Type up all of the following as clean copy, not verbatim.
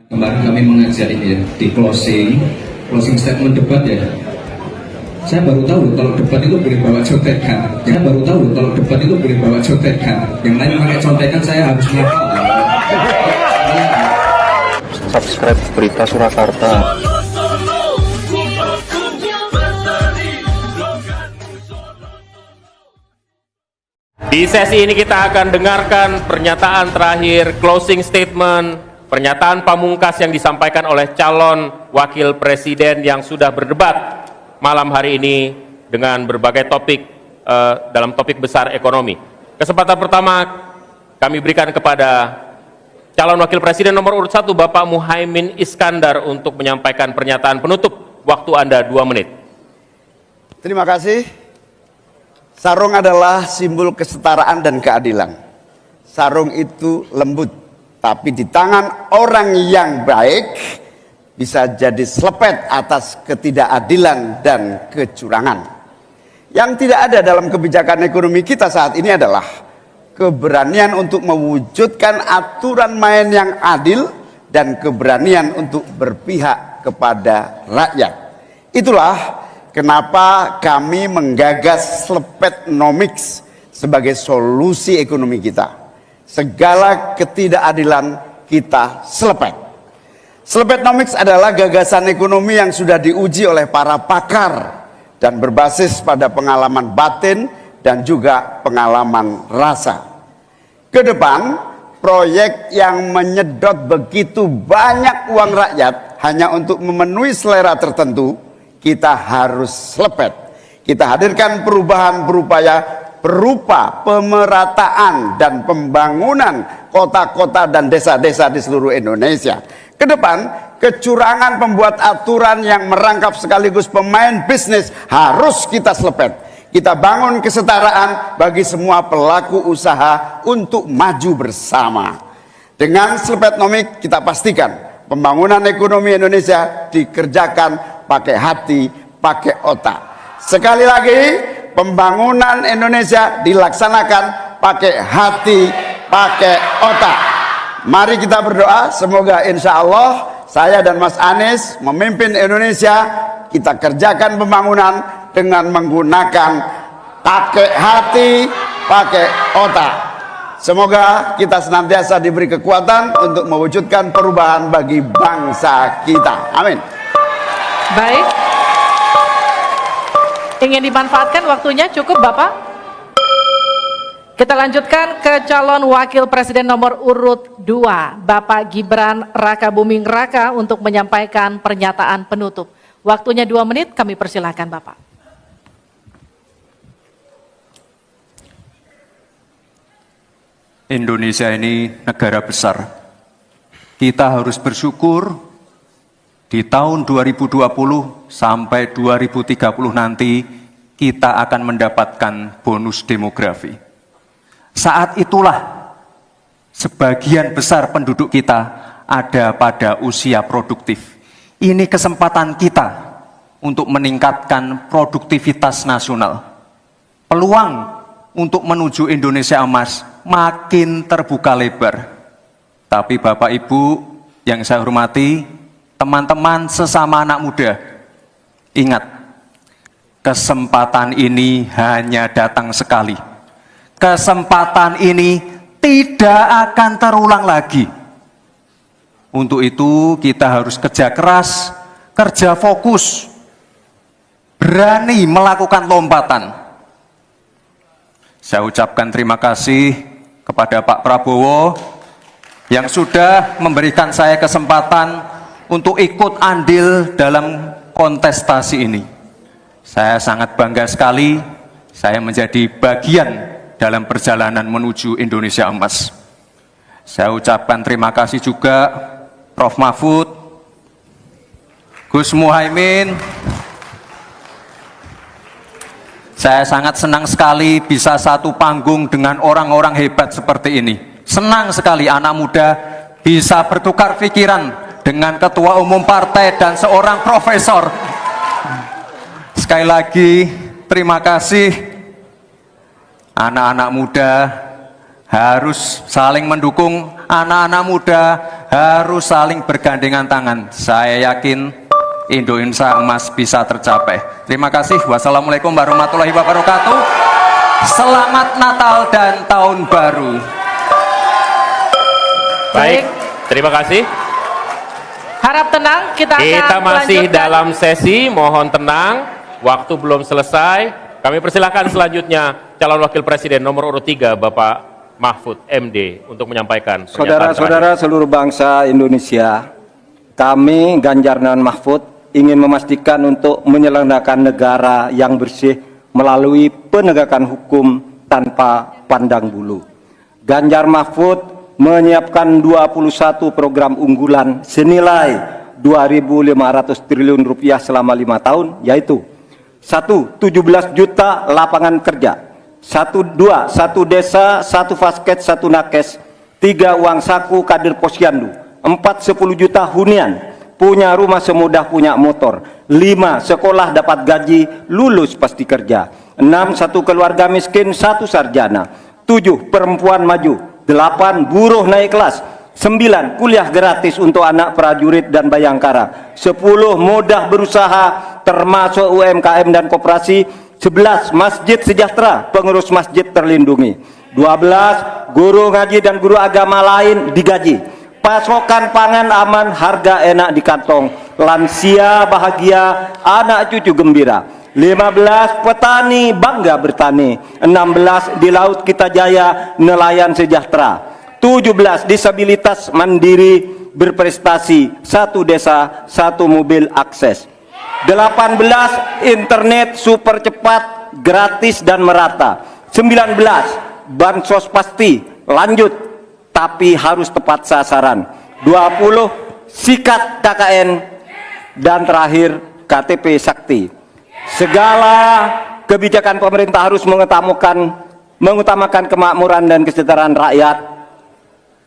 Kemarin kami mengajar ini ya, di closing statement debat ya. Saya baru tahu kalau debat itu boleh bawa contekan. Yang lain pakai contekan, saya harus ngapal. Subscribe Berita Surakarta. Di sesi ini kita akan dengarkan pernyataan terakhir, closing statement, pernyataan pamungkas yang disampaikan oleh calon wakil presiden yang sudah berdebat malam hari ini dengan berbagai topik dalam topik besar ekonomi. Kesempatan pertama kami berikan kepada calon wakil presiden nomor urut 1 Bapak Muhaimin Iskandar untuk menyampaikan pernyataan penutup. Waktu Anda 2 menit. Terima kasih. Sarung adalah simbol kesetaraan dan keadilan. Sarung itu lembut, tapi di tangan orang yang baik bisa jadi selepet atas ketidakadilan dan kecurangan. Yang tidak ada dalam kebijakan ekonomi kita saat ini adalah keberanian untuk mewujudkan aturan main yang adil dan keberanian untuk berpihak kepada rakyat. Itulah kenapa kami menggagas Slepetnomics sebagai solusi ekonomi kita. Segala ketidakadilan kita selepet. Slepetnomics adalah gagasan ekonomi yang sudah diuji oleh para pakar dan berbasis pada pengalaman batin dan juga pengalaman rasa. Ke depan, proyek yang menyedot begitu banyak uang rakyat hanya untuk memenuhi selera tertentu, kita harus selepet. Kita hadirkan perubahan berupa pemerataan dan pembangunan kota-kota dan desa-desa di seluruh Indonesia. Ke depan, kecurangan pembuat aturan yang merangkap sekaligus pemain bisnis harus kita selepet. Kita bangun kesetaraan bagi semua pelaku usaha untuk maju bersama. Dengan Slepetnomics kita pastikan pembangunan ekonomi Indonesia dikerjakan pakai hati, pakai otak. Sekali lagi, pembangunan Indonesia dilaksanakan pakai hati, pakai otak. Mari kita berdoa, semoga insya Allah saya dan Mas Anies memimpin Indonesia, kita kerjakan pembangunan dengan menggunakan pakai hati, pakai otak. Semoga kita senantiasa diberi kekuatan untuk mewujudkan perubahan bagi bangsa kita. Amin. Baik. Ingin dimanfaatkan waktunya cukup Bapak? Kita lanjutkan ke calon wakil presiden nomor urut 2 Bapak Gibran Rakabuming Raka untuk menyampaikan pernyataan penutup. Waktunya 2 menit, kami persilahkan Bapak. Indonesia ini negara besar. Kita harus bersyukur di tahun 2020 sampai 2030 nanti kita akan mendapatkan bonus demografi. Saat itulah sebagian besar penduduk kita ada pada usia produktif. Ini kesempatan kita untuk meningkatkan produktivitas nasional. Peluang untuk menuju Indonesia emas makin terbuka lebar. Tapi Bapak Ibu yang saya hormati, teman-teman sesama anak muda, ingat, kesempatan ini hanya datang sekali. Kesempatan ini tidak akan terulang lagi. Untuk itu kita harus kerja keras, kerja fokus, berani melakukan lompatan. Saya ucapkan terima kasih kepada Pak Prabowo yang sudah memberikan saya kesempatan untuk ikut andil dalam kontestasi ini. Saya sangat bangga sekali saya menjadi bagian dalam perjalanan menuju Indonesia emas. Saya ucapkan terima kasih juga Prof. Mahfud, Gus Muhaimin. Saya sangat senang sekali bisa satu panggung dengan orang-orang hebat seperti ini. Senang sekali anak muda bisa bertukar pikiran dengan ketua umum partai dan seorang profesor. Sekali lagi, terima kasih. Anak-anak muda harus saling mendukung, anak-anak muda harus saling bergandengan tangan. Saya yakin Indonesia emas bisa tercapai. Terima kasih. Wassalamualaikum warahmatullahi wabarakatuh. Selamat Natal dan Tahun Baru. Baik, terima kasih. Harap tenang, kita Kita akan masih melanjutkan. dalam sesi, mohon tenang. Waktu belum selesai. Kami persilakan selanjutnya calon wakil presiden nomor urut 3 Bapak Mahfud MD untuk menyampaikan pernyataan Saudara-saudara seluruh bangsa Indonesia, kami Ganjar dan Mahfud ingin memastikan untuk menyelenggarakan negara yang bersih melalui penegakan hukum tanpa pandang bulu. Ganjar Mahfud menyiapkan 21 program unggulan senilai 2.500 triliun rupiah selama 5 tahun, yaitu 1. 17 juta lapangan kerja, 1 desa, 1 vasket, 1 nakes, 3 uang saku kader posyandu, 4 10 juta hunian, punya rumah semudah punya motor, 5 sekolah dapat gaji, lulus pasti kerja, 6 1 keluarga miskin, 1 sarjana, 7 perempuan maju, 8 buruh naik kelas, 9 kuliah gratis untuk anak prajurit dan bayangkara, 10 mudah berusaha termasuk UMKM dan koperasi, 11 masjid sejahtera, pengurus masjid terlindungi, 12 guru ngaji dan guru agama lain digaji, pasokan pangan aman, harga enak di kantong, lansia bahagia, anak cucu gembira, 15 petani bangga bertani, 16 di laut kita jaya, nelayan sejahtera, 17 disabilitas mandiri berprestasi, 1 desa 1 mobil akses, 18 internet super cepat gratis dan merata, 19 bansos pasti lanjut tapi harus tepat sasaran, 20 sikat KKN, dan terakhir KTP Sakti. Segala kebijakan pemerintah harus mengutamakan kemakmuran dan kesejahteraan rakyat,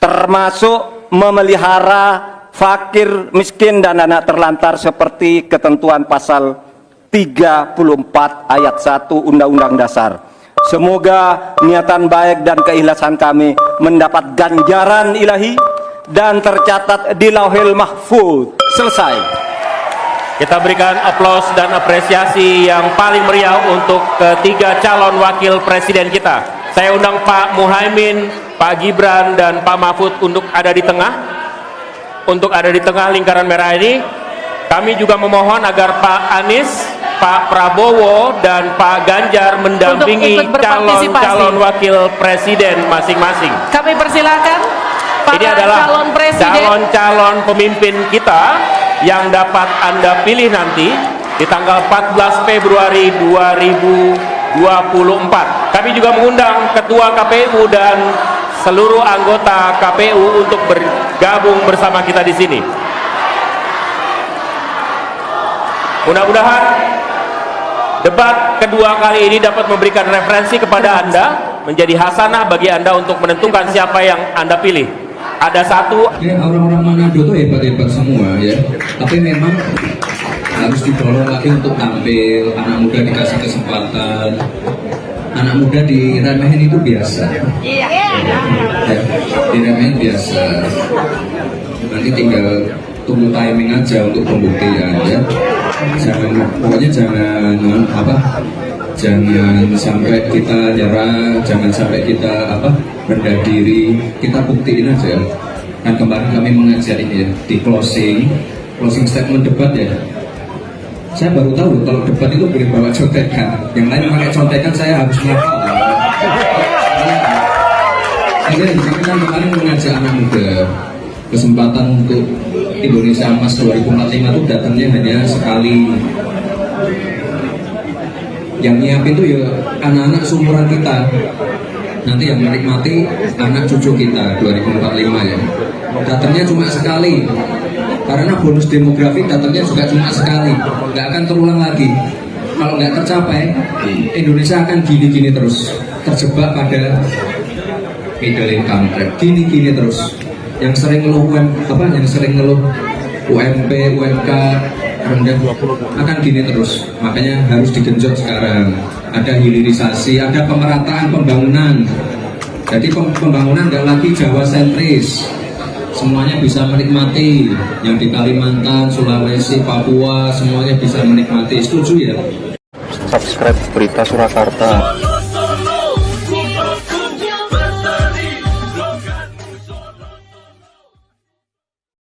termasuk memelihara fakir, miskin, dan anak terlantar seperti ketentuan pasal 34 ayat 1 Undang-Undang Dasar. Semoga niatan baik dan keikhlasan kami mendapat ganjaran ilahi dan tercatat di Lauhil Mahfuz. Selesai. Kita berikan aplaus dan apresiasi yang paling meriah untuk ketiga calon wakil presiden kita. Saya undang Pak Muhaimin, Pak Gibran, dan Pak Mahfud untuk ada di tengah. Untuk ada di tengah lingkaran merah ini. Kami juga memohon agar Pak Anies, Pak Prabowo, dan Pak Ganjar mendampingi calon wakil presiden masing-masing. Kami persilakan para Ini adalah calon presiden. calon pemimpin kita yang dapat Anda pilih nanti di tanggal 14 Februari 2024. Kami juga mengundang Ketua KPU dan seluruh anggota KPU untuk bergabung bersama kita di sini. Mudah-mudahan debat kedua kali ini dapat memberikan referensi kepada Anda, menjadi hasanah bagi Anda untuk menentukan siapa yang Anda pilih. Ada satu. Ya, orang-orang Manado tuh hebat-hebat semua ya. Tapi memang harus didorong lagi untuk tampil. Anak muda dikasih kesempatan. Anak muda diremehin itu biasa. Iya. Ya, diremehin biasa. Nanti tinggal tunggu timing aja untuk pembuktian ya. Pokoknya jangan sampai kita nyerah, jangan sampai kita rendah diri, kita buktiin aja. Kan kemarin kami mengajar ini ya, di closing statement debat ya. Saya baru tahu kalau debat itu boleh bawa contekan. Yang lain pakai contekan saya harus ngapal. Kami kan kemarin mengajak anak muda, kesempatan untuk Indonesia Emas 2045 itu datangnya hanya sekali. Yang nyiapin itu ya anak-anak seumuran kita. Nanti yang menikmati anak cucu kita 2045 ya. Datangnya cuma sekali. Karena bonus demografi datangnya juga cuma sekali. Nggak akan terulang lagi. Kalau nggak tercapai, Indonesia akan gini-gini terus. Terjebak pada middle income trap. Gini-gini terus. Yang sering ngeluh UMP, UMK rendah akan gini terus. Makanya harus digenjot sekarang. Ada hilirisasi, ada pemerataan pembangunan. Jadi pembangunan nggak lagi Jawa sentris, semuanya bisa menikmati, yang di Kalimantan, Sulawesi, Papua, semuanya bisa menikmati. Setuju ya? Subscribe Berita Surakarta.